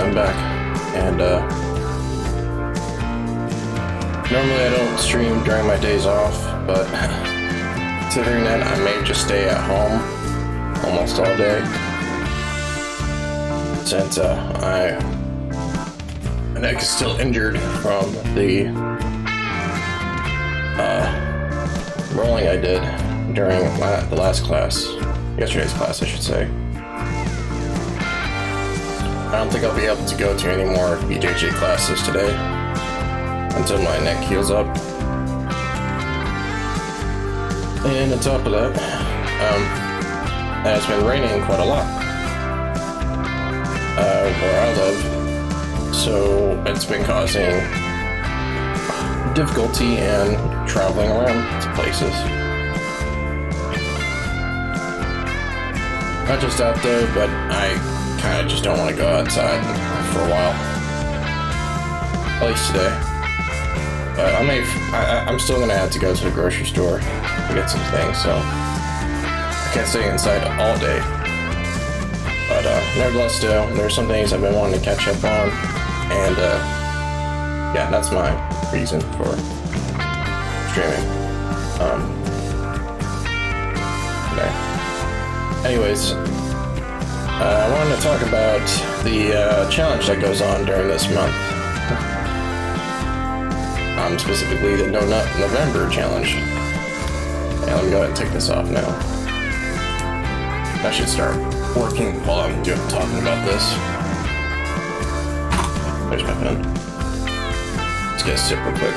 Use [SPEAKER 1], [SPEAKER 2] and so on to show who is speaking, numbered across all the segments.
[SPEAKER 1] I'm back, and normally I don't stream during my days off, but considering that I may just stay at home almost all day, since my neck is still injured from the rolling I did during the last class, yesterday's class I should say. I don't think I'll be able to go to any more BJJ classes today until my neck heals up. And on top of that, it has been raining quite a lot where I live, so it's been causing difficulty in traveling around to places. Not just out there, but I kind of just don't want to go outside for a while, at least today. But I'm still gonna have to go to the grocery store to get some things, so I can't stay inside all day. But nevertheless, still, there's some things I've been wanting to catch up on, and yeah, that's my reason for streaming. Okay. Anyways. I wanted to talk about the challenge that goes on during this month. Specifically the No Nut November challenge. Yeah, let me go ahead and take this off now. I should start working while I'm talking about this. There's my pen. Let's get a sip real quick.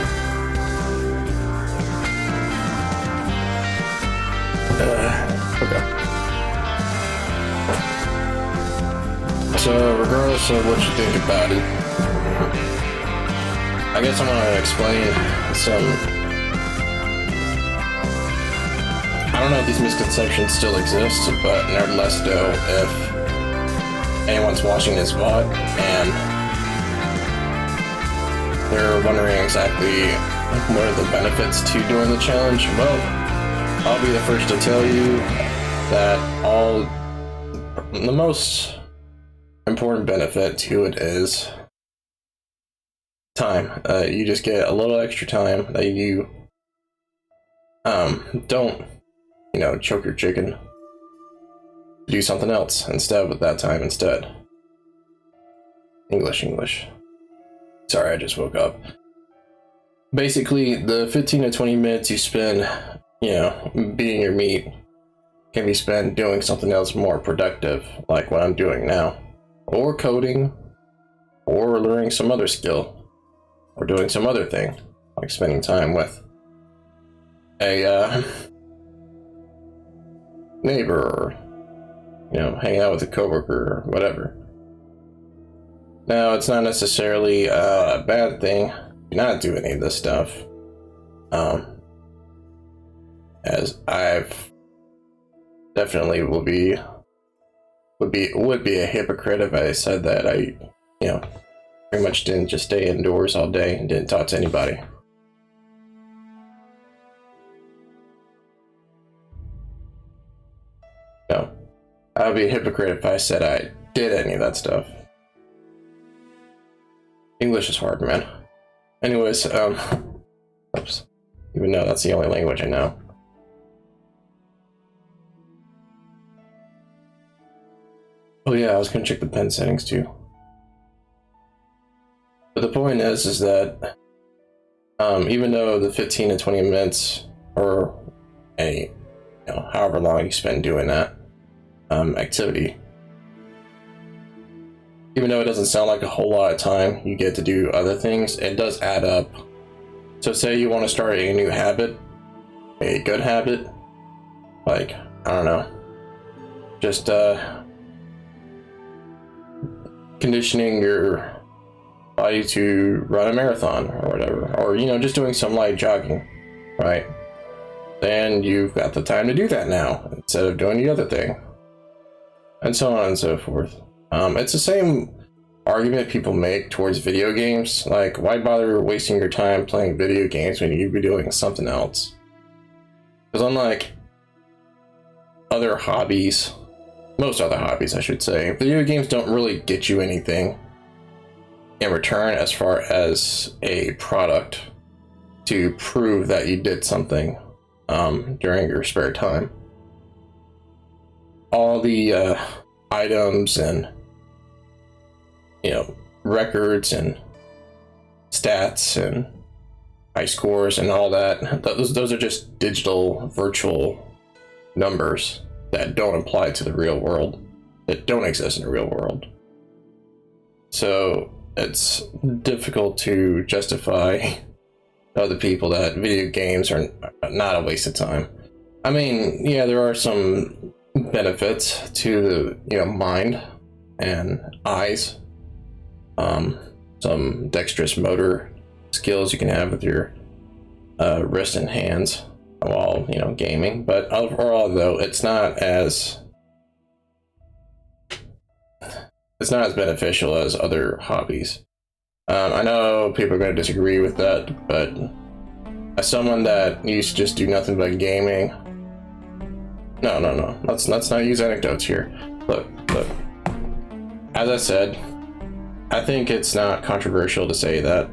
[SPEAKER 1] Okay. So, regardless of what you think about it, I guess I want to explain some... I don't know if these misconceptions still exist, but nevertheless, though, if anyone's watching this VOD and they're wondering exactly what are the benefits to doing the challenge, well, I'll be the first to tell you that the most important benefit to it is time. You just get a little extra time that you don't, choke your chicken. Do something else instead with that time instead. English. Sorry, I just woke up. Basically, the 15 to 20 minutes you spend, beating your meat can be spent doing something else more productive, like what I'm doing now. Or coding, or learning some other skill, or doing some other thing, like spending time with a neighbor, or hanging out with a coworker, or whatever. Now, it's not necessarily a bad thing to not do any of this stuff, as I've definitely would be a hypocrite if I said that I, pretty much didn't just stay indoors all day and didn't talk to anybody. No, I would be a hypocrite if I said I did any of that stuff. English is hard, man. Anyways, oops. Even though that's the only language I know. Oh yeah, I was gonna check the pen settings too. But the point is that even though the 15 to 20 minutes or however long you spend doing that activity, even though it doesn't sound like a whole lot of time you get to do other things, it does add up. So say you want to start a new habit, a good habit, like, I don't know, just conditioning your body to run a marathon or whatever, or just doing some light jogging, right? Then you've got the time to do that now instead of doing the other thing, and so on and so forth. It's the same argument people make towards video games, like, why bother wasting your time playing video games when you could be doing something else? Because unlike other hobbies, most other hobbies I should say, video games don't really get you anything in return as far as a product to prove that you did something during your spare time. All the items and records and stats and high scores and all that, those are just digital virtual numbers that don't apply to the real world, that don't exist in the real world. So it's difficult to justify to other people that video games are not a waste of time. I mean, yeah, there are some benefits to the mind and eyes, some dexterous motor skills you can have with your wrist and hands while gaming, but overall though it's not as beneficial as other hobbies. I know people are going to disagree with that, but as someone that used to just do nothing but gaming, no, let's not use anecdotes here. Look, as I said, I think it's not controversial to say that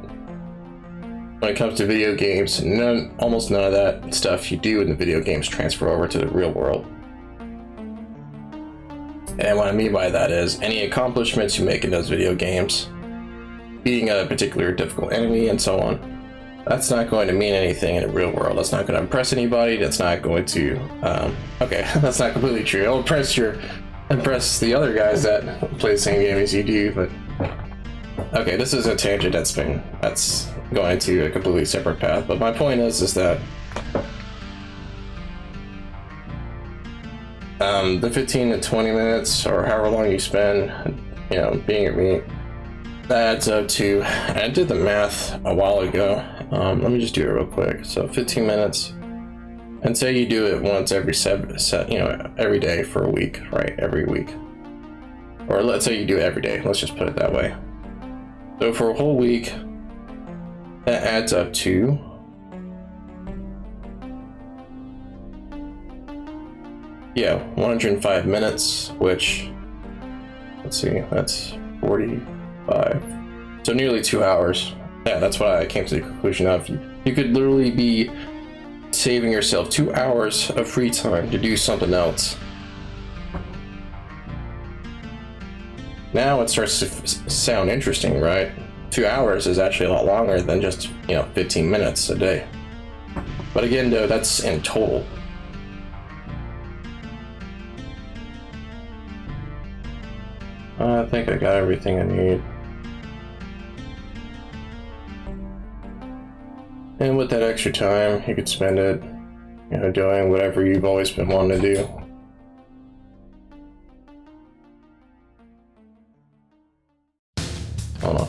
[SPEAKER 1] when it comes to video games, almost none of that stuff you do in the video games transfer over to the real world. And what I mean by that is any accomplishments you make in those video games, beating a particular difficult enemy and so on, that's not going to mean anything in the real world. That's not going to impress anybody. That's not going to okay, that's not completely true. It'll impress the other guys that play the same game as you do, but okay, this is a tangent that's going into a completely separate path. But my point is that the 15 to 20 minutes or however long you spend, being at me, that adds up to, I did the math a while ago. Let me just do it real quick. So 15 minutes, and say you do it once every every day for a week, right? Every week. Or let's say you do it every day. Let's just put it that way. So for a whole week, that adds up to 105 minutes, which, let's see, that's 45. So nearly 2 hours. Yeah, that's what I came to the conclusion of. You could literally be saving yourself 2 hours of free time to do something else. Now it starts to sound interesting, right? 2 hours is actually a lot longer than just 15 minutes a day. But again, though, that's in total. I think I got everything I need. And with that extra time, you could spend it, doing whatever you've always been wanting to do. Hold on.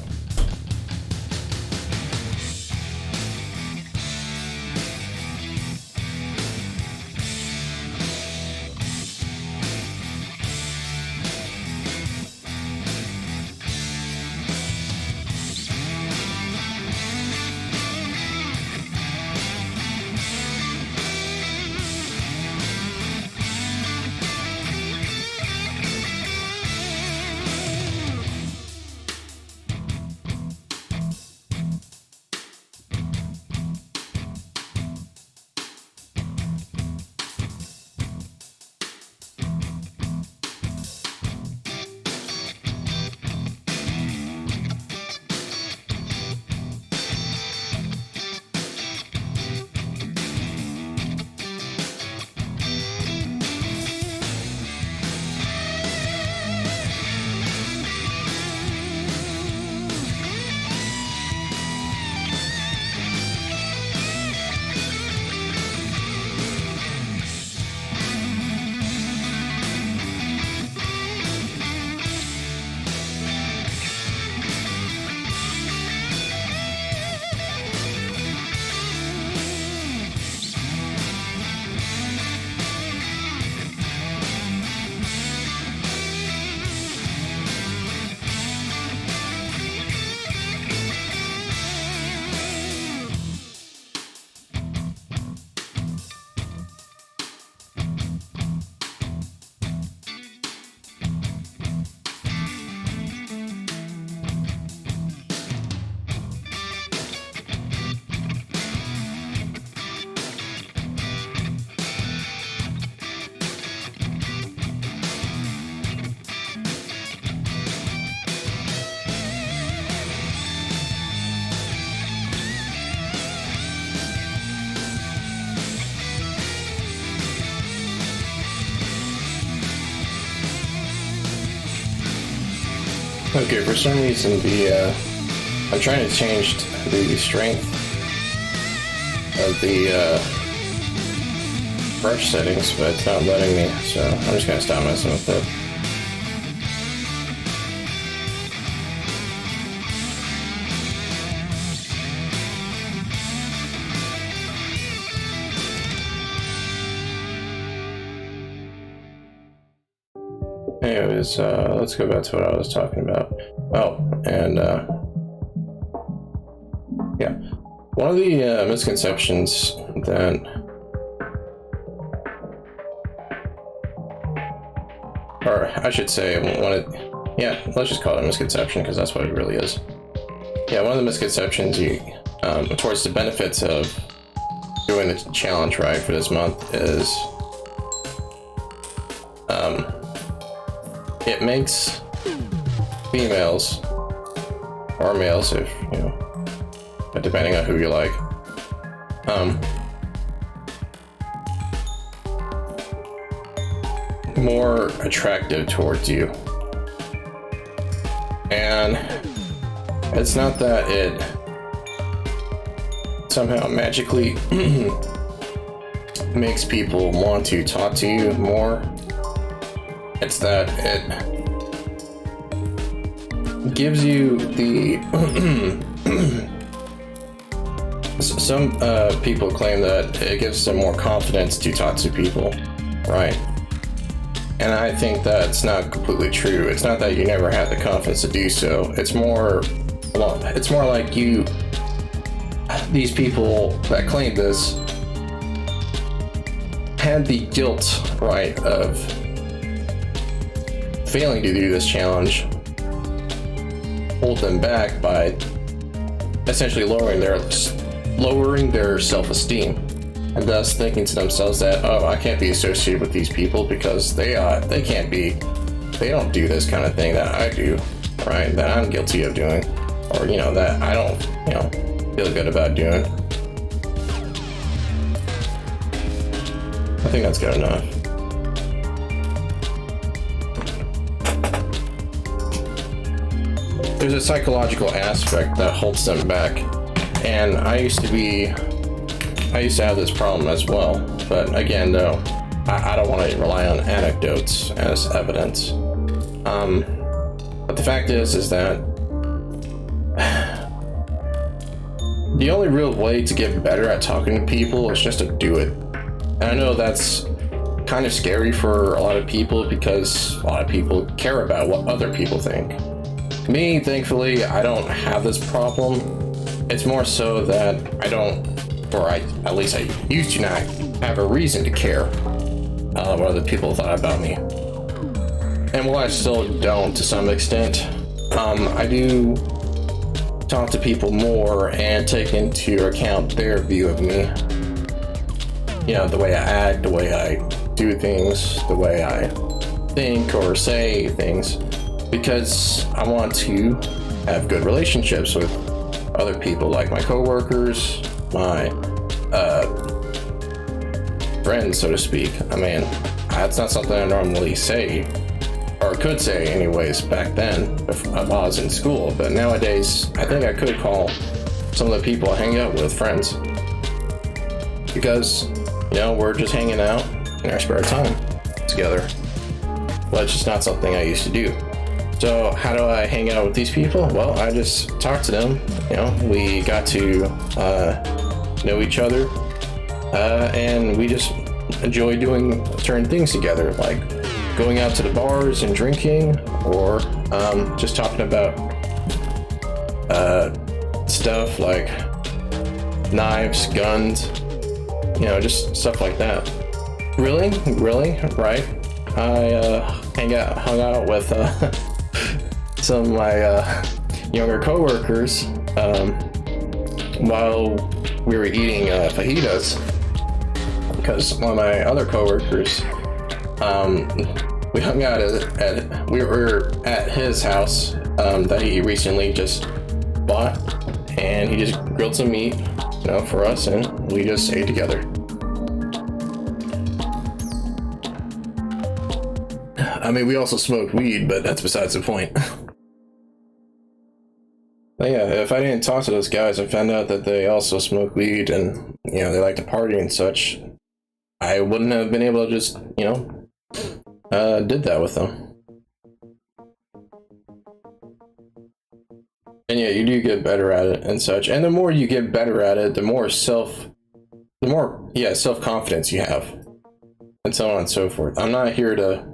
[SPEAKER 1] Okay, for some reason I'm trying to change the strength of the brush settings, but it's not letting me, so I'm just gonna stop messing with it. Anyways, let's go back to what I was talking about. Oh, and yeah, one of the misconceptions that or I should say, let's just call it a misconception because that's what it really is. Yeah, one of the misconceptions towards the benefits of doing the challenge right for this month is it makes females or males, if you know, depending on who you like, more attractive towards you. And it's not that it somehow magically makes people want to talk to you more. It's that it gives you the some people claim that it gives them more confidence to talk to people, right? And I think that's not completely true. It's not that you never had the confidence to do so. It's more like these people that claim this had the guilt, right, of failing to do this challenge, hold them back by essentially lowering their self-esteem, and thus thinking to themselves that, oh, I can't be associated with these people because they don't do this kind of thing that I do, right? That I'm guilty of doing, or that I don't feel good about doing. I think that's good enough. There's a psychological aspect that holds them back, and I used to have this problem as well, but again, though, I don't want to rely on anecdotes as evidence. But the fact is that the only real way to get better at talking to people is just to do it. And I know that's kind of scary for a lot of people because a lot of people care about what other people think. Me, thankfully, I don't have this problem. It's more so that at least I used to not have a reason to care what other people thought about me. And while I still don't to some extent, I do talk to people more and take into account their view of me. The way I act, the way I do things, the way I think or say things, because I want to have good relationships with other people, like my coworkers, my friends, so to speak. I mean, that's not something I normally say, or could say anyways back then while I was in school, but nowadays I think I could call some of the people I hang out with friends, because we're just hanging out in our spare time together. But it's just not something I used to do. So how do I hang out with these people? Well, I just talk to them. We got to know each other, and we just enjoy doing certain things together, like going out to the bars and drinking, or just talking about stuff like knives, guns, just stuff like that. Really, right? I hung out with some of my younger coworkers while we were eating fajitas, because one of my other coworkers, we hung out we were at his house that he recently just bought, and he just grilled some meat, for us, and we just ate together. I mean, we also smoked weed, but that's besides the point. But yeah, if I didn't talk to those guys, I found out that they also smoke weed and they like to party and such. I wouldn't have been able to just did that with them. And yeah, you do get better at it and such. And the more you get better at it, the more self confidence you have, and so on and so forth. I'm not here to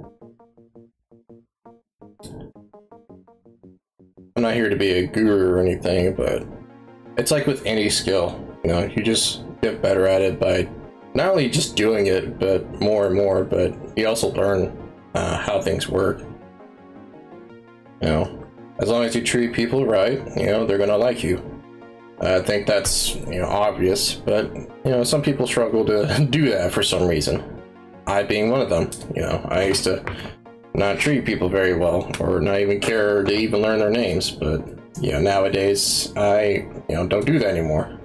[SPEAKER 1] be a guru or anything, but it's like with any skill, you just get better at it by not only just doing it, but more and more, but you also learn how things work. As long as you treat people right, they're gonna like you. I think that's obvious, but some people struggle to do that for some reason. I being one of them. I used to not treat people very well, or not even care to even learn their names, but nowadays I don't do that anymore.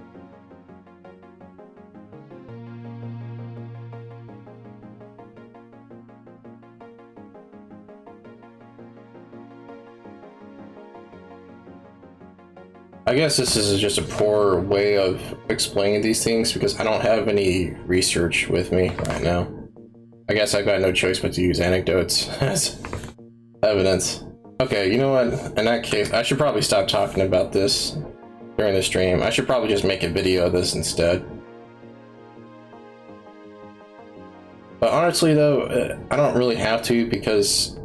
[SPEAKER 1] I guess this is just a poor way of explaining these things because I don't have any research with me right now. I guess I've got no choice but to use anecdotes as evidence. Okay, you know what? In that case, I should probably stop talking about this during the stream. I should probably just make a video of this instead. But honestly though, I don't really have to because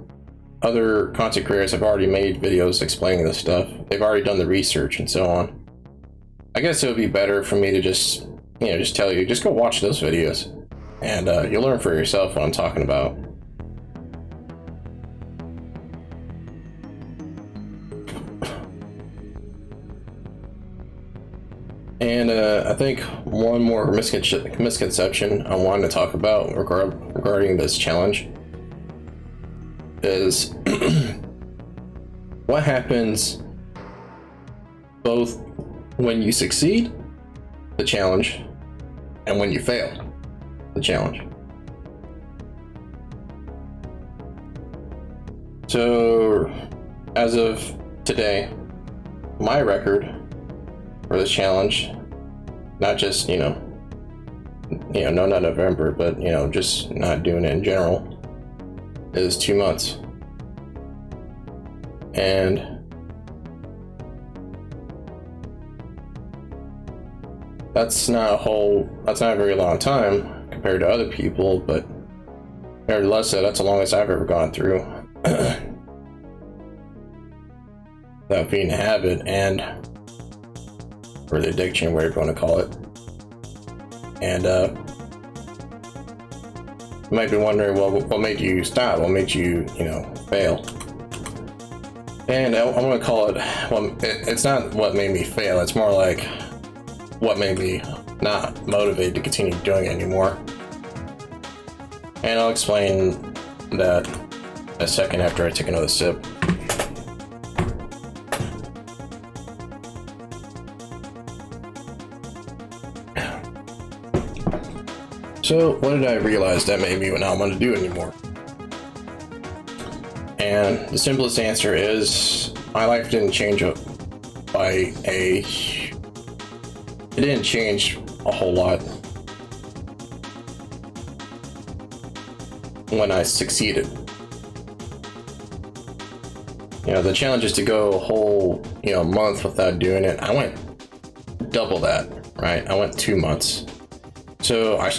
[SPEAKER 1] other content creators have already made videos explaining this stuff. They've already done the research and so on. I guess it would be better for me to just tell you, just go watch those videos and you'll learn for yourself what I'm talking about. And I think one more misconception I wanted to talk about regarding this challenge is what happens both when you succeed the challenge and when you fail the challenge. So as of today, my record for this challenge, not just no, not November, but just not doing it in general, is 2 months. And that's not a very long time compared to other people, but nevertheless, that's the longest I've ever gone through without being a habit, and or the addiction, whatever you want to call it. And you might be wondering, well, what made you stop? What made you, fail? And I want to call it, well, it's not what made me fail. It's more like what made me not motivated to continue doing it anymore. And I'll explain that in a second after I take another sip. So what did I realize that made me not want to do it anymore? And the simplest answer is my life didn't change it didn't change a whole lot when I succeeded. The challenge is to go a whole month without doing it. I went double that, right? I went 2 months. So I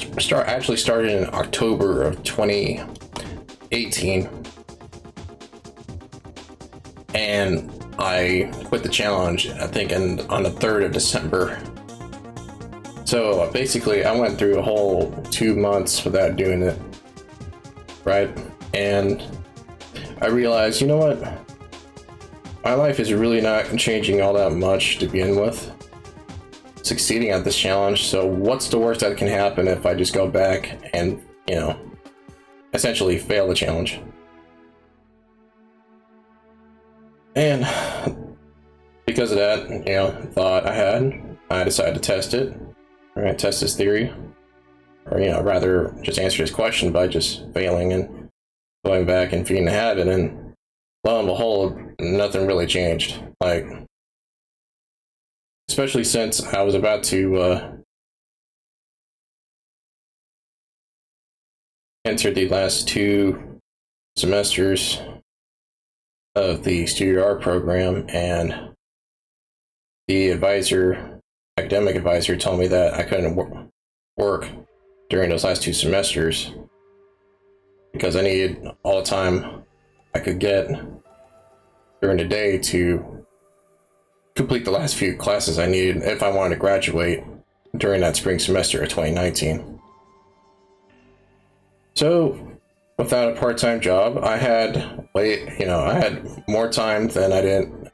[SPEAKER 1] actually started in October of 2018, and I quit the challenge, I think, on the 3rd of December. So basically, I went through a whole 2 months without doing it, right? And I realized, you know what? My life is really not changing all that much to begin with. Succeeding at this challenge, so what's the worst that can happen if I just go back and essentially fail the challenge? And because of that thought I decided to test it, right? Test this theory, or rather just answer this question by just failing and going back and feeding the habit, and lo and behold, nothing really changed. Like, especially since I was about to enter the last 2 semesters of the studio art program, and the academic advisor told me that I couldn't work during those last 2 semesters because I needed all the time I could get during the day to complete the last few classes I needed if I wanted to graduate during that spring semester of 2019. So, without a part-time job, I had more time than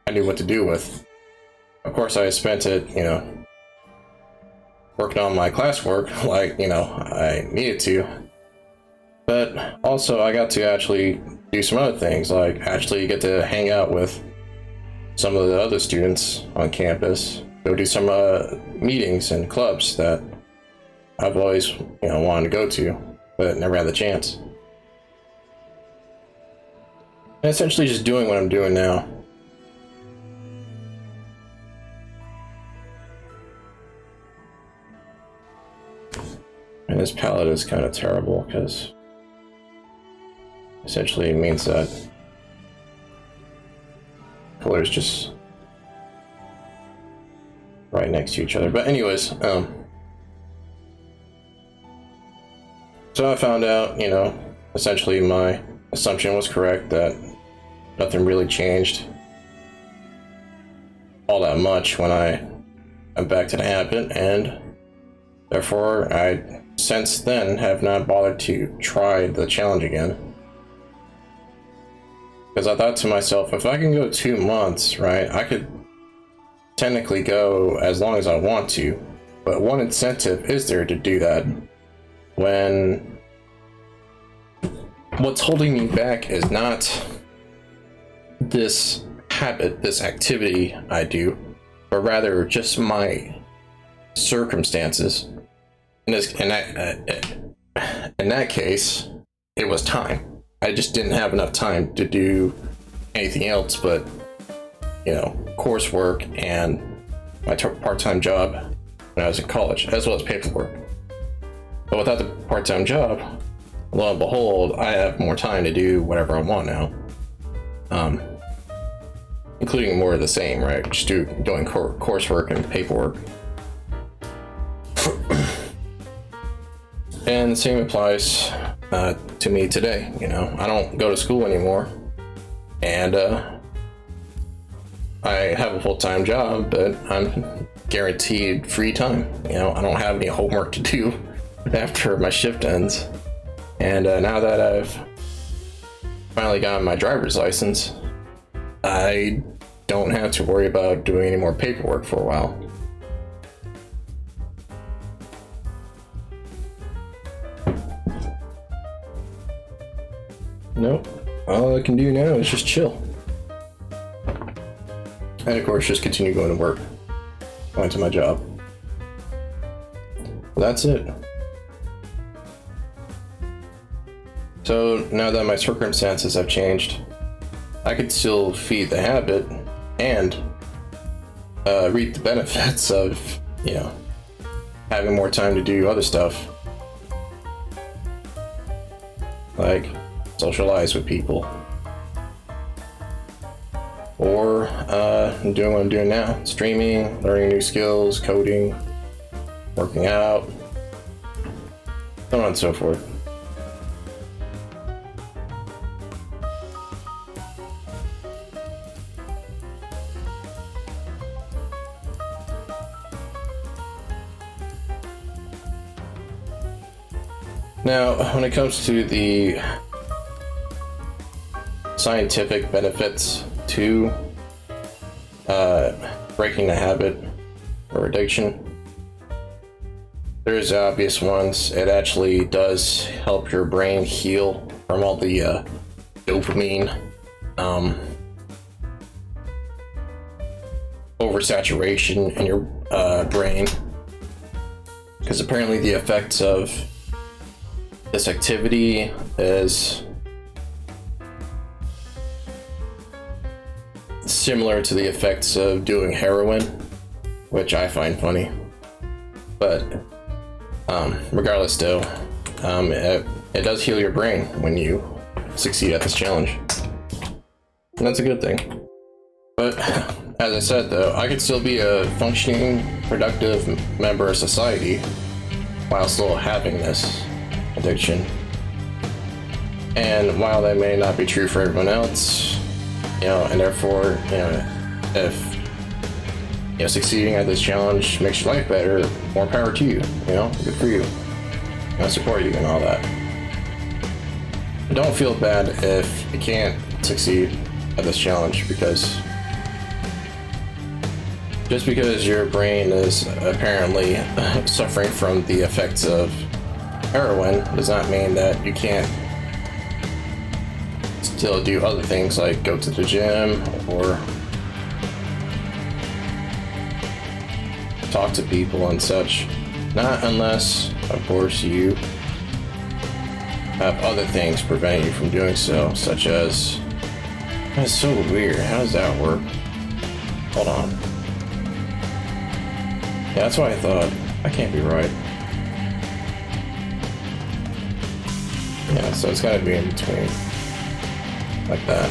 [SPEAKER 1] I knew what to do with. Of course, I spent it, working on my classwork like, I needed to. But also, I got to actually do some other things, like actually get to hang out with some of the other students on campus, go do some meetings and clubs that I've always, wanted to go to, but never had the chance. And essentially just doing what I'm doing now. And this palette is kind of terrible because essentially it means that colors just right next to each other. But anyways, so I found out, essentially my assumption was correct, that nothing really changed all that much when I went back to the habit, and therefore I since then have not bothered to try the challenge again. Because I thought to myself, if I can go 2 months, right, I could technically go as long as I want to, but what incentive is there to do that when what's holding me back is not this habit, this activity I do, but rather just my circumstances. In that case, it was time. I just didn't have enough time to do anything else but, coursework and my part-time job when I was in college, as well as paperwork. But without the part-time job, lo and behold, I have more time to do whatever I want now. Including more of the same, right? Just doing coursework and paperwork. And the same applies to me today. I don't go to school anymore, and I have a full-time job, but I'm guaranteed free time. I don't have any homework to do after my shift ends. And now that I've finally gotten my driver's license, I don't have to worry about doing any more paperwork for a while. Nope. All I can do now is just chill. And of course, just continue going to work. Going to my job. Well, that's it. So now that my circumstances have changed, I could still feed the habit and reap the benefits of, having more time to do other stuff. Like socialize with people. Or doing what I'm doing now, streaming, learning new skills, coding, working out, so on and so forth. Now, when it comes to the scientific benefits to breaking the habit or addiction, there's obvious ones. It actually does help your brain heal from all the dopamine oversaturation in your brain, because apparently the effects of this activity is similar to the effects of doing heroin, which I find funny. But regardless, though, it does heal your brain when you succeed at this challenge, and that's a good thing. But as I said, though, I could still be a functioning, productive member of society while still having this addiction. And while that may not be true for everyone else, and therefore, if succeeding at this challenge makes your life better, more power to you. Good for you. I support you and all that. But don't feel bad if you can't succeed at this challenge, because just because your brain is apparently suffering from the effects of heroin does not mean that you can't still do other things like go to the gym or talk to people and such. Not unless, of course, you have other things preventing you from doing so, such as... That's so weird. How does that work? Hold on. Yeah, that's what I thought. I can't be right. Yeah, so it's gotta be in between. Like that.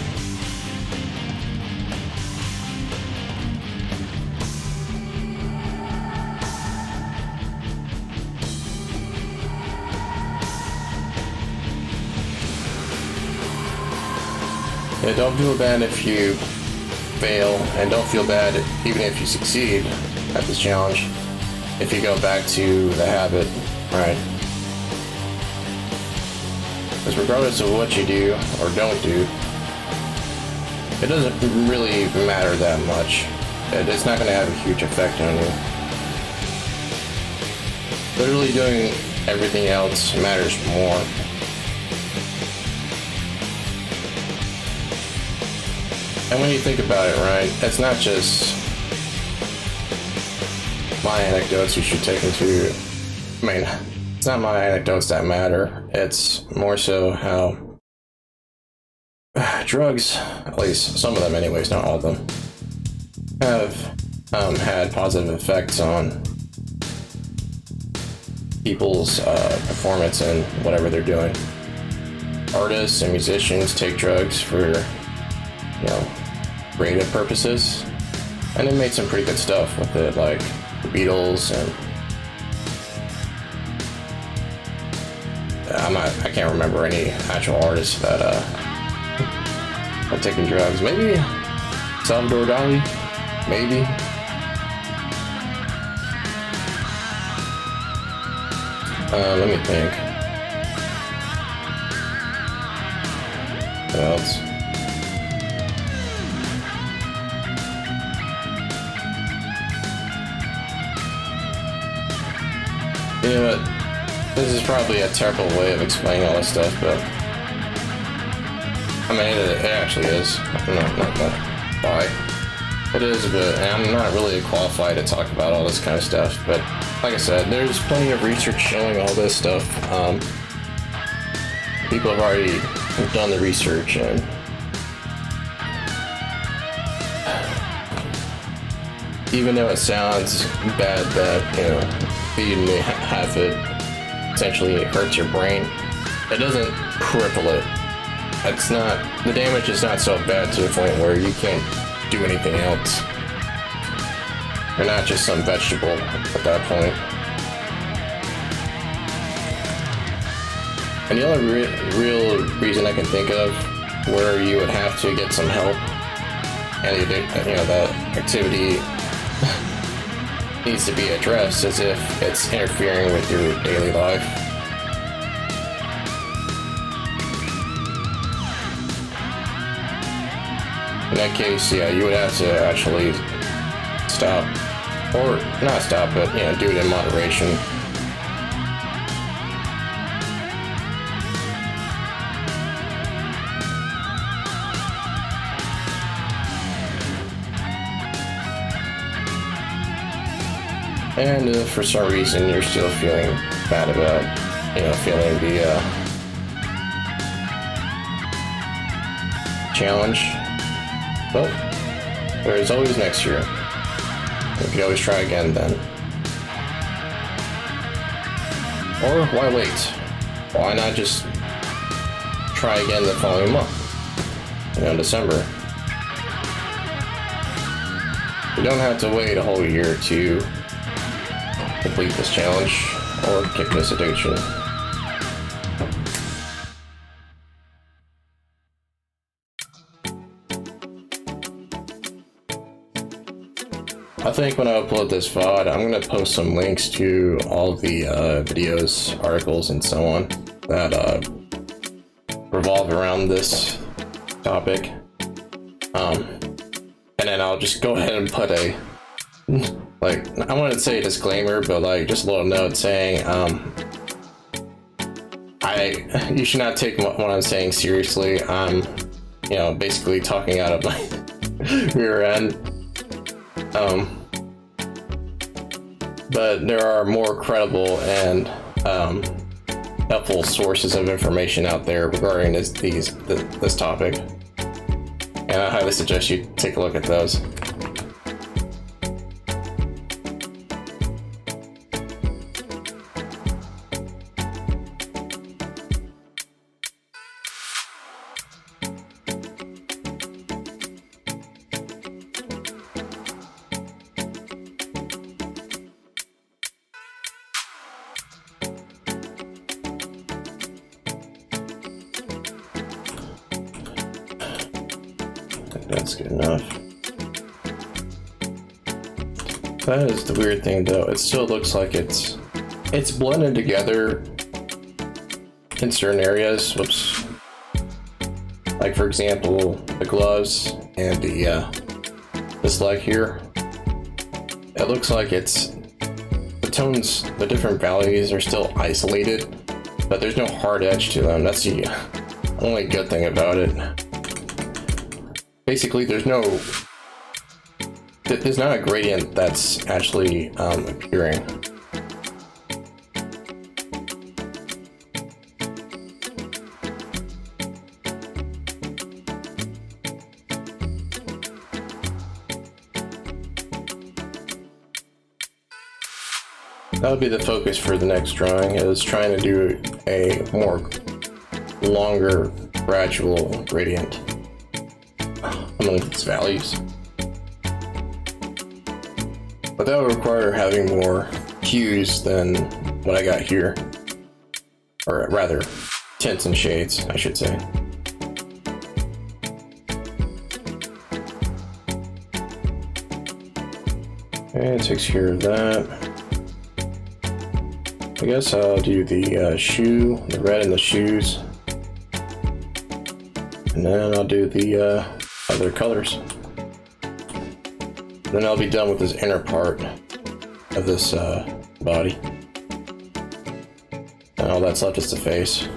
[SPEAKER 1] Yeah, don't feel bad if you fail, and don't feel bad even if you succeed at this challenge, if you go back to the habit, right? Because regardless of what you do or don't do, it doesn't really matter that much. It's not going to have a huge effect on you. Literally doing everything else matters more. And when you think about it, right, it's not just my anecdotes you should take into... it's not my anecdotes that matter. It's more so how drugs, at least some of them anyways, not all of them, have had positive effects on people's performance and whatever they're doing. Artists and musicians take drugs for, creative purposes, and they made some pretty good stuff with it, like the Beatles, and I can't remember any actual artists that are taking drugs. Maybe Salvador Dali, maybe. Let me think. What else? You know what? This is probably a terrible way of explaining all this stuff, but I mean, it actually is. Not why. It is, but I'm not really qualified to talk about all this kind of stuff. But like I said, there's plenty of research showing all this stuff. People have already done the research, and even though it sounds bad that, feeding the habit essentially hurts your brain, it doesn't cripple it. It's not, the damage is not so bad to the point where you can't do anything else. You're not just some vegetable at that point. And the only real reason I can think of where you would have to get some help, and that activity needs to be addressed, as if it's interfering with your daily life. In that case, yeah, you would have to actually stop, or not stop, but do it in moderation. And if for some reason you're still feeling bad about, feeling the challenge, well, there's always next year. You can always try again then. Or why wait? Why not just try again the following month? You know, December. You don't have to wait a whole year to complete this challenge or kick this addiction. I think when I upload this VOD, I'm going to post some links to all the videos, articles, and so on that revolve around this topic. And then I'll just go ahead and put a, like, I wouldn't say a disclaimer, but like just a little note saying, you should not take what I'm saying seriously. I'm, you know, basically talking out of my rear end. But there are more credible and helpful sources of information out there regarding this topic, and I highly suggest you take a look at those. That's good enough. That is the weird thing though. It still looks like it's blended together in certain areas. Whoops. Like for example, the gloves and this leg here. It looks like the tones, the different values are still isolated, but there's no hard edge to them. That's the only good thing about it. Basically, there's not a gradient that's actually appearing. That would be the focus for the next drawing, is trying to do a more longer gradual gradient among its values. But that would require having more hues than what I got here. Or rather, tints and shades, I should say. Okay, it takes care of that. I guess I'll do the the red in the shoes. And then I'll do the other colors. Then I'll be done with this inner part of this body. And all that's left is the face.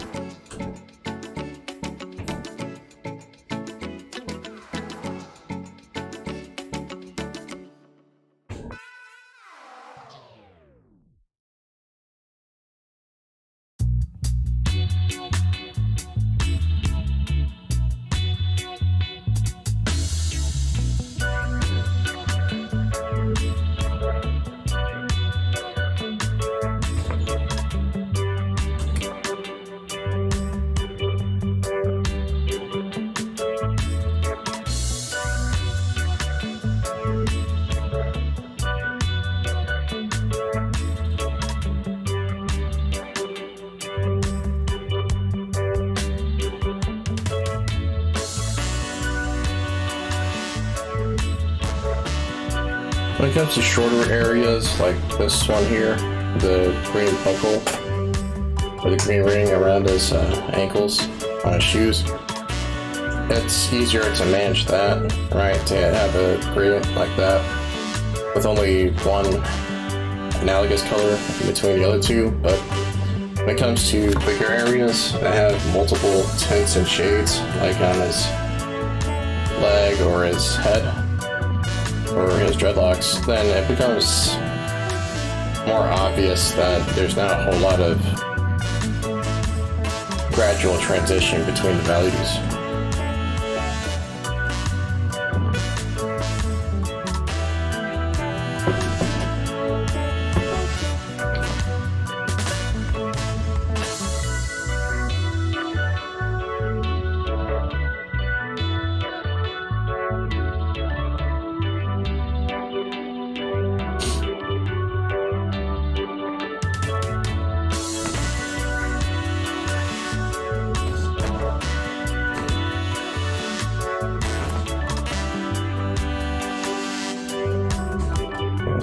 [SPEAKER 1] When it comes to shorter areas, like this one here, the green buckle, or the green ring around his ankles on his shoes, it's easier to manage that, right? To have a gradient like that with only one analogous color in between the other two. But when it comes to bigger areas that have multiple tints and shades, like on his leg or his head, or his dreadlocks, then it becomes more obvious that there's not a whole lot of gradual transition between the values.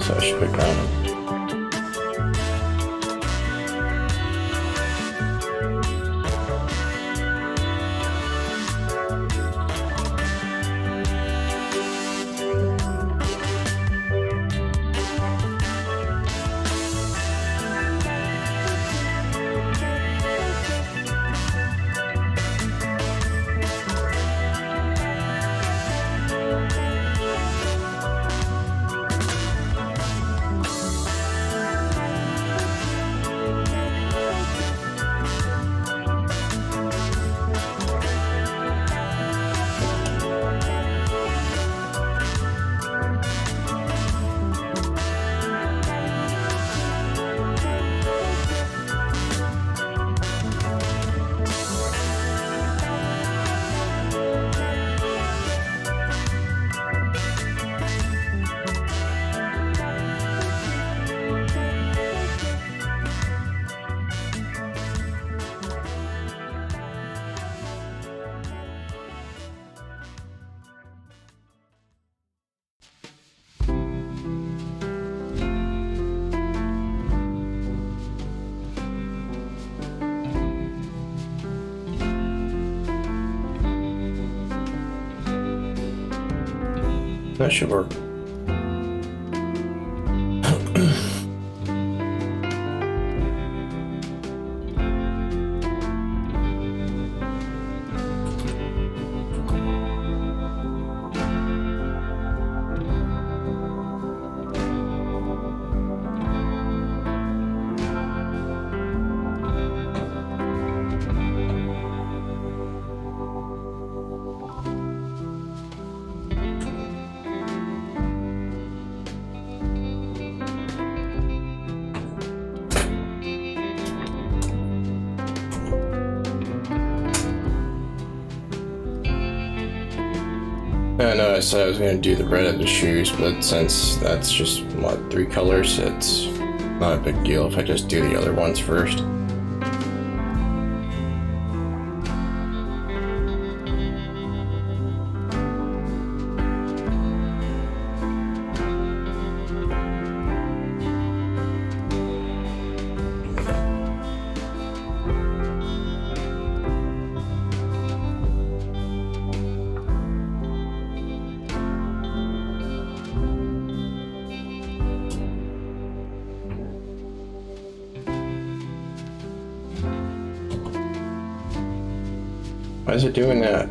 [SPEAKER 1] so I should pick random. That should work. I know I said I was going to do the red of the shoes, but since that's just, what, 3 colors, it's not a big deal if I just do the other ones first. Why is it doing that?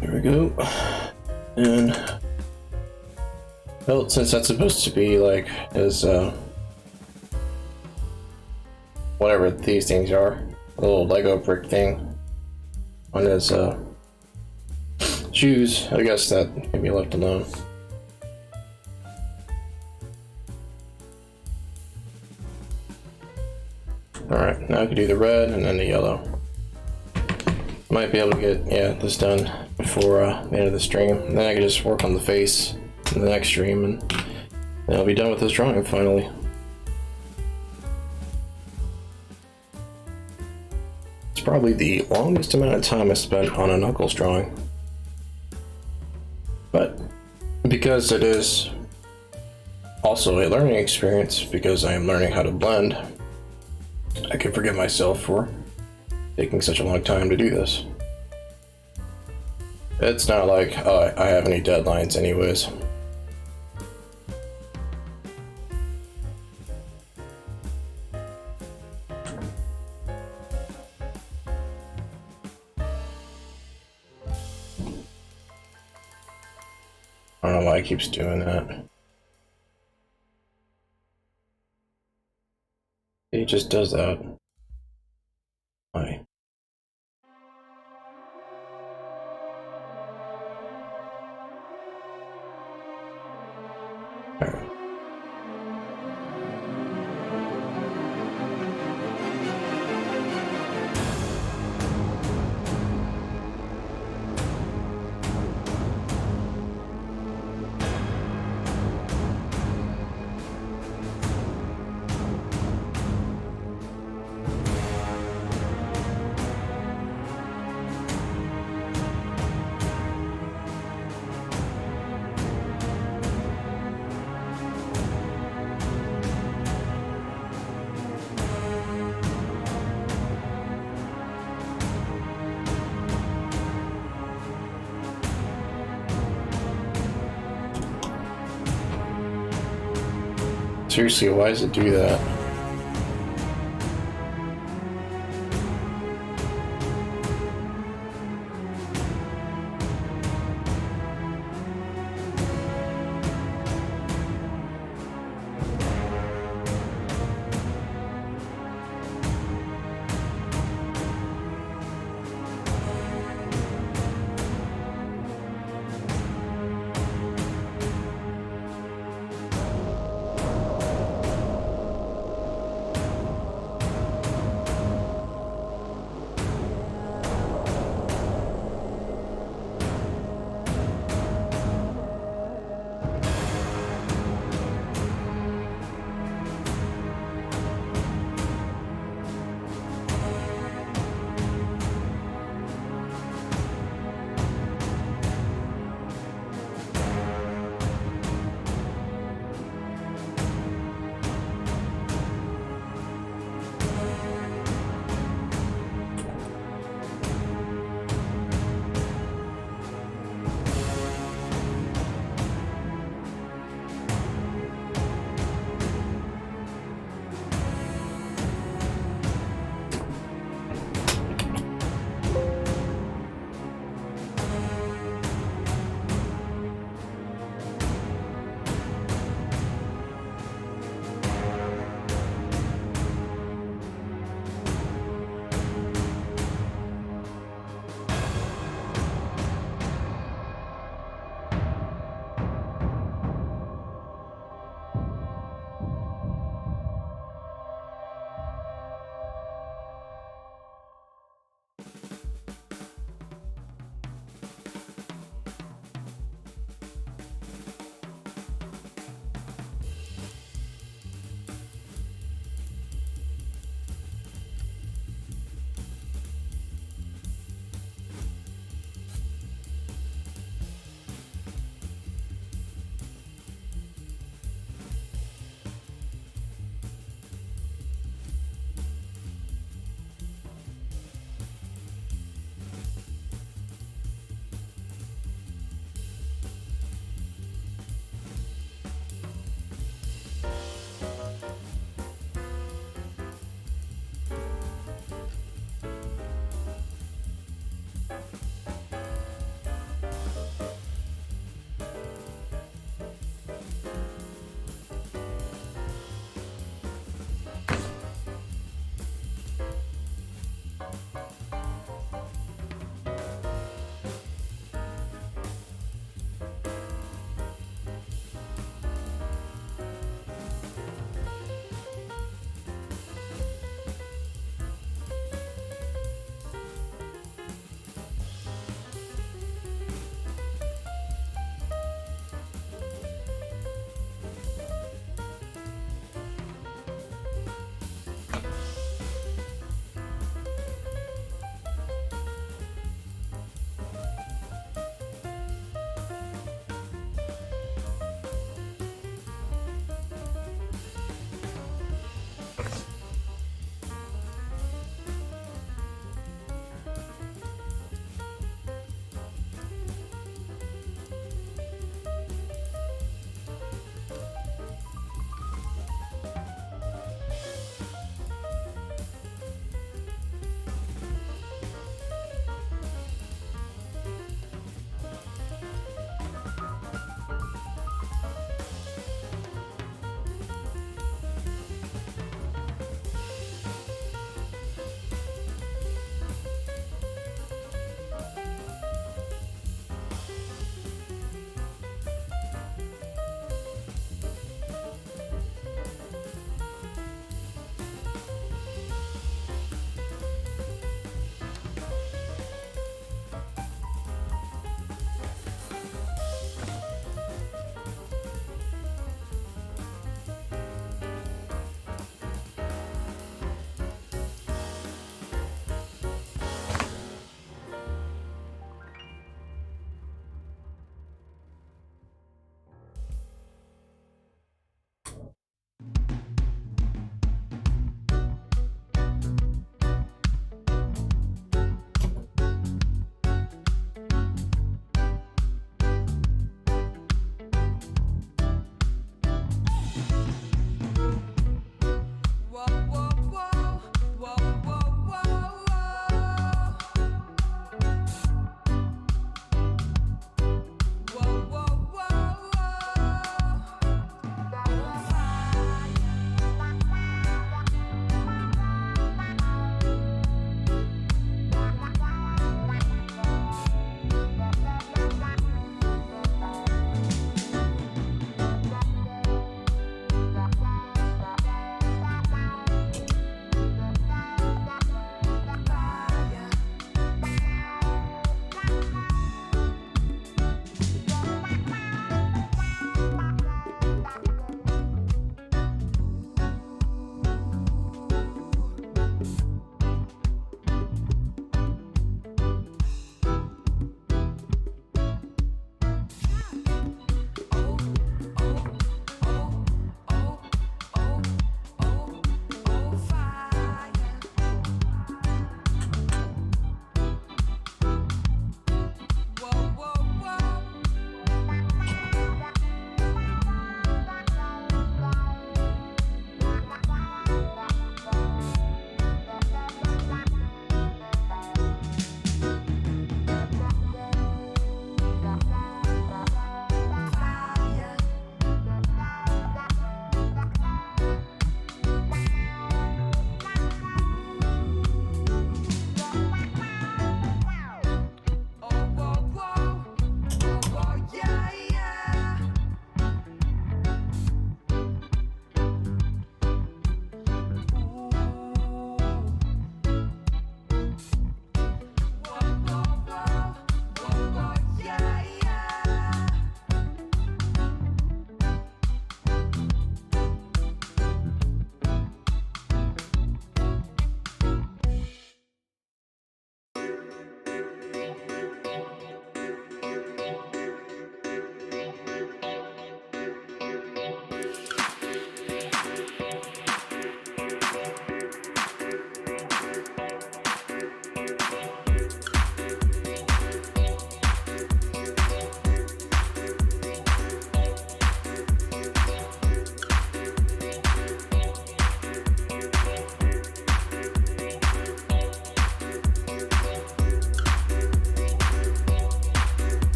[SPEAKER 1] There we go. And well, since that's supposed to be like his whatever these things are, a little Lego brick thing on his shoes, I guess that can be left alone. Alright, now I can do the red and then the yellow. Might be able to get this done before the end of the stream. And then I can just work on the face in the next stream, and then I'll be done with this drawing finally. It's probably the longest amount of time I spent on a Knuckles drawing. But because it is also a learning experience, because I am learning how to blend, I can forgive myself for taking such a long time to do this. It's not like I have any deadlines anyways. I don't know why it keeps doing that. He just does that. Why? Seriously, why does it do that?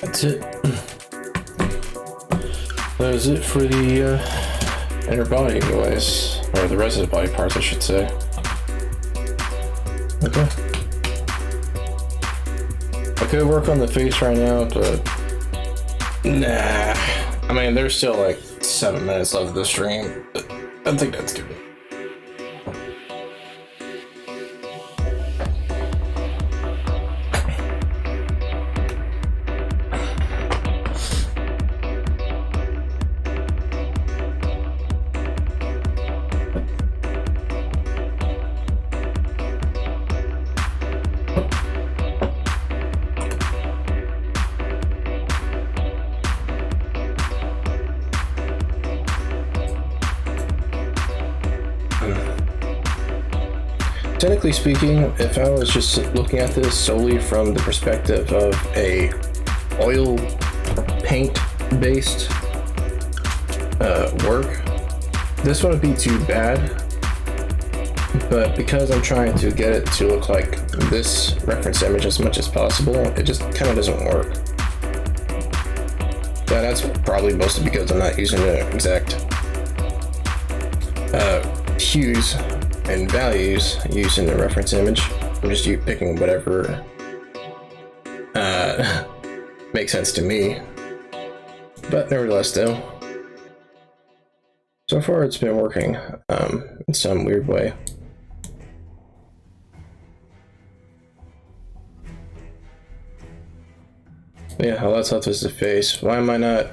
[SPEAKER 1] That's it. That is it for the inner body anyways, or the rest of the body parts I should say. Okay. I could work on the face right now, but nah. I mean, there's still like 7 minutes left of the stream, but I think that's good. Technically speaking, if I was just looking at this solely from the perspective of a oil paint based work, this wouldn't be too bad, but because I'm trying to get it to look like this reference image as much as possible, it just kind of doesn't work. Yeah, that's probably mostly because I'm not using the exact hues and values used in the reference image. I'm just picking whatever makes sense to me. But nevertheless, though, so far it's been working in some weird way. Yeah, all that's left is the face. Why am I not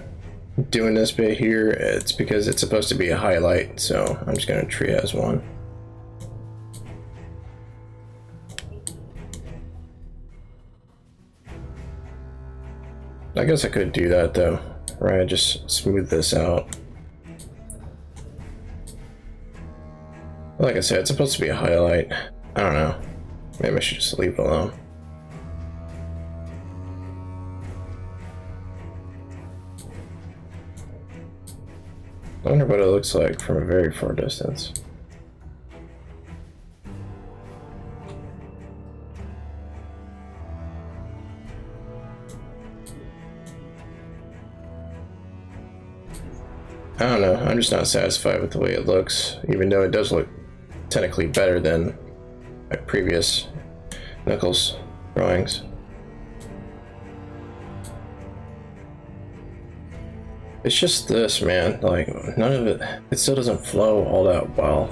[SPEAKER 1] doing this bit here? It's because it's supposed to be a highlight, so I'm just gonna treat it as one. I guess I could do that though, right? Just smooth this out. Like I said, it's supposed to be a highlight. I don't know. Maybe I should just leave it alone. I wonder what it looks like from a very far distance. I don't know, I'm just not satisfied with the way it looks, even though it does look technically better than my previous Knuckles drawings. It's just this, man, like, none of it still doesn't flow all that well.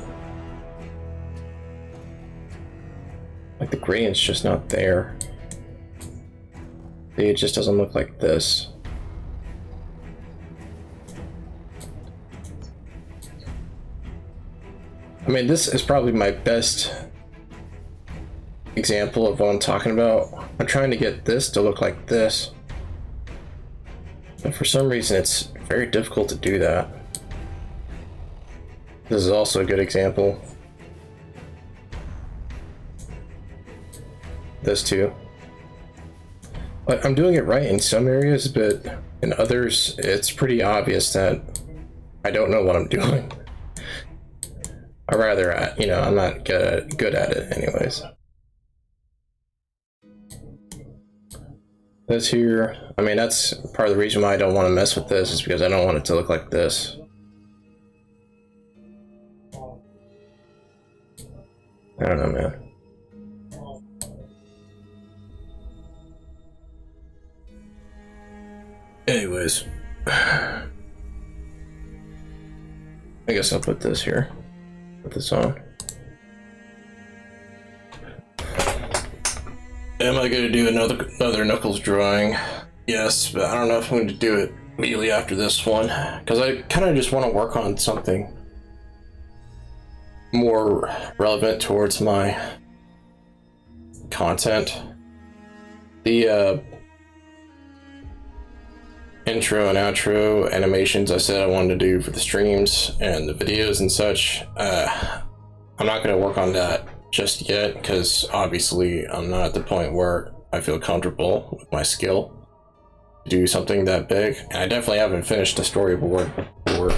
[SPEAKER 1] Like, the gradient's just not there. It just doesn't look like this. I mean, this is probably my best example of what I'm talking about. I'm trying to get this to look like this, but for some reason it's very difficult to do that. This is also a good example. This too. But I'm doing it right in some areas, but in others it's pretty obvious that I don't know what I'm doing. Or rather, you know, I'm not good at it anyways. This here, I mean, that's part of the reason why I don't want to mess with this, is because I don't want it to look like this. I don't know, man. Anyways, I guess I'll put this here. Put this on. Am I going to do another Knuckles drawing? Yes, but I don't know if I'm going to do it immediately after this one, because I kind of just want to work on something more relevant towards my content. The intro and outro animations I said I wanted to do for the streams and the videos and such, I'm not going to work on that just yet, because obviously I'm not at the point where I feel comfortable with my skill to do something that big, and I definitely haven't finished the storyboard for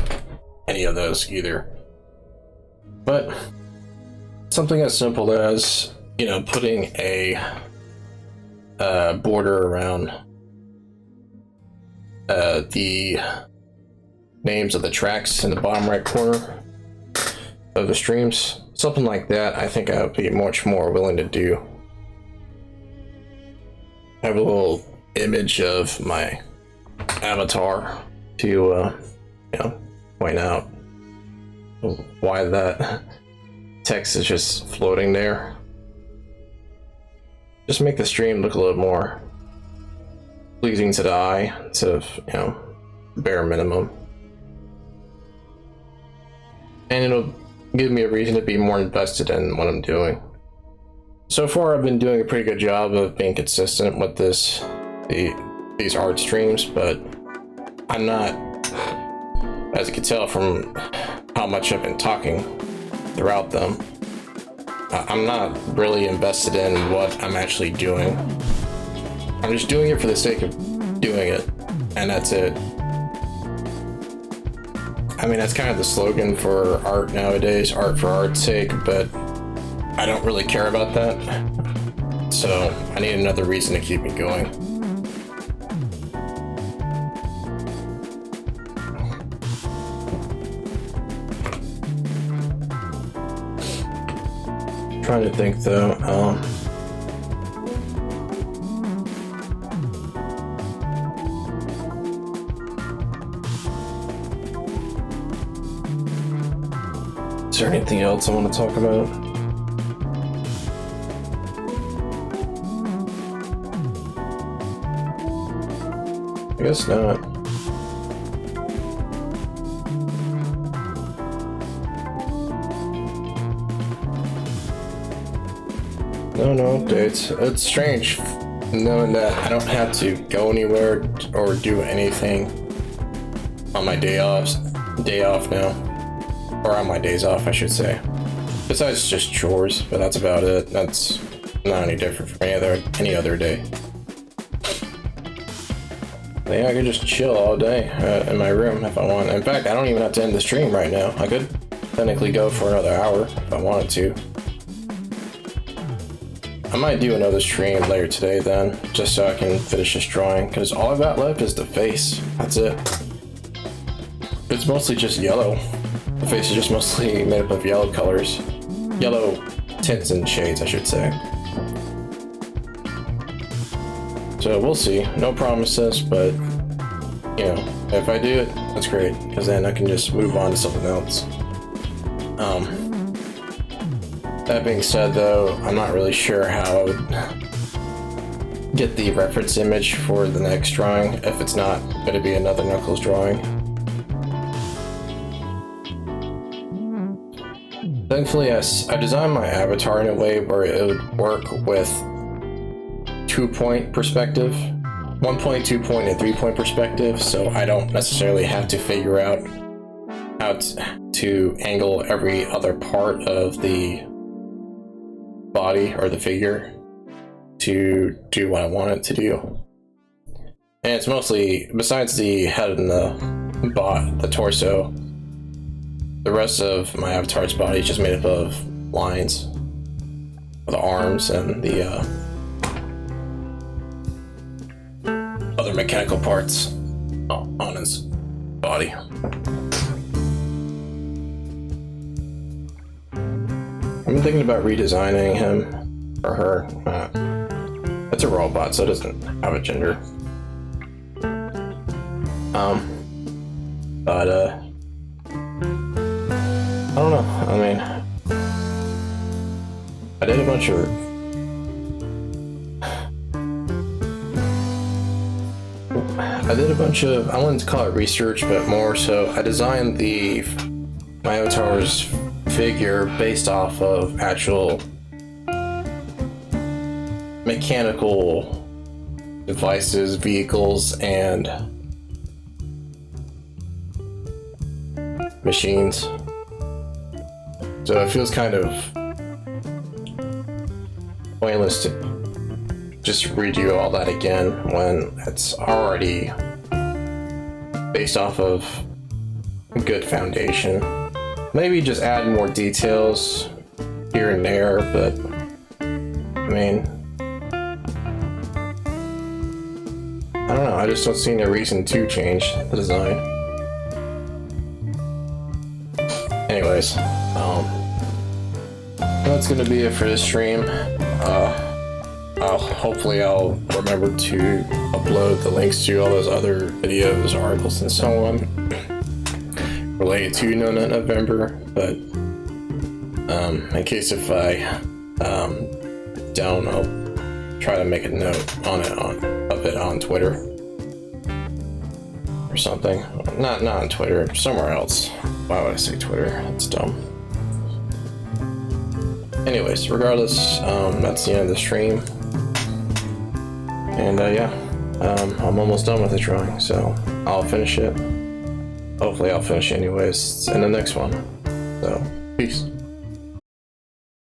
[SPEAKER 1] any of those either. But something as simple as, you know, putting a border around the names of the tracks in the bottom right corner of the streams. Something like that, I think I would be much more willing to do. I have a little image of my avatar to, you know, point out why that text is just floating there. Just make the stream look a little more pleasing to the eye instead of, you know, bare minimum. And it'll give me a reason to be more invested in what I'm doing. So far, I've been doing a pretty good job of being consistent with these art streams, but I'm not, as you can tell from how much I've been talking throughout them, I'm not really invested in what I'm actually doing. I'm just doing it for the sake of doing it, and that's it. I mean, that's kind of the slogan for art nowadays, art for art's sake, but I don't really care about that. So I need another reason to keep me going. Trying to think though, is there anything else I want to talk about? I guess not. No updates. It's strange knowing that I don't have to go anywhere or do anything on my day off now. Or on my days off, I should say. Besides just chores, but that's about it. That's not any different from any other day. But yeah, I could just chill all day in my room if I want. In fact, I don't even have to end the stream right now. I could technically go for another hour if I wanted to. I might do another stream later today then, just so I can finish this drawing, because all I've got left is the face. That's it. It's mostly just yellow. The face is just mostly made up of yellow colors. Yellow tints and shades, I should say. So we'll see. No promises, but, you know, if I do it, that's great, because then I can just move on to something else. That being said, though, I'm not really sure how I would get the reference image for the next drawing if it's not going to be another Knuckles drawing. Thankfully, I designed my avatar in a way where it would work with 2-point perspective, 1-point, 2-point, and 3-point perspective, so I don't necessarily have to figure out how to angle every other part of the body or the figure to do what I want it to do. And it's mostly, besides the head and the torso, the rest of my avatar's body is just made up of lines. The arms and the other mechanical parts on his body. I'm thinking about redesigning him or her. It's a robot, so it doesn't have a gender. But I don't know. I mean, I did a bunch of I wouldn't call it research, but more so I designed my avatar's figure based off of actual mechanical devices, vehicles, and machines. So it feels kind of pointless to just redo all that again when it's already based off of a good foundation. Maybe just add more details here and there, but I mean, I don't know, I just don't see any reason to change the design. Anyways, that's gonna be it for this stream. Hopefully I'll remember to upload the links to all those other videos, articles, and so on related to No Nut November, but in case if I don't, I'll try to make a note of it on Twitter or something. Not on Twitter, somewhere else. Why would I say Twitter? That's dumb. Anyways, regardless, that's the end of the stream. And yeah, I'm almost done with the drawing, so I'll finish it. Hopefully I'll finish it anyways in the next one. So, peace.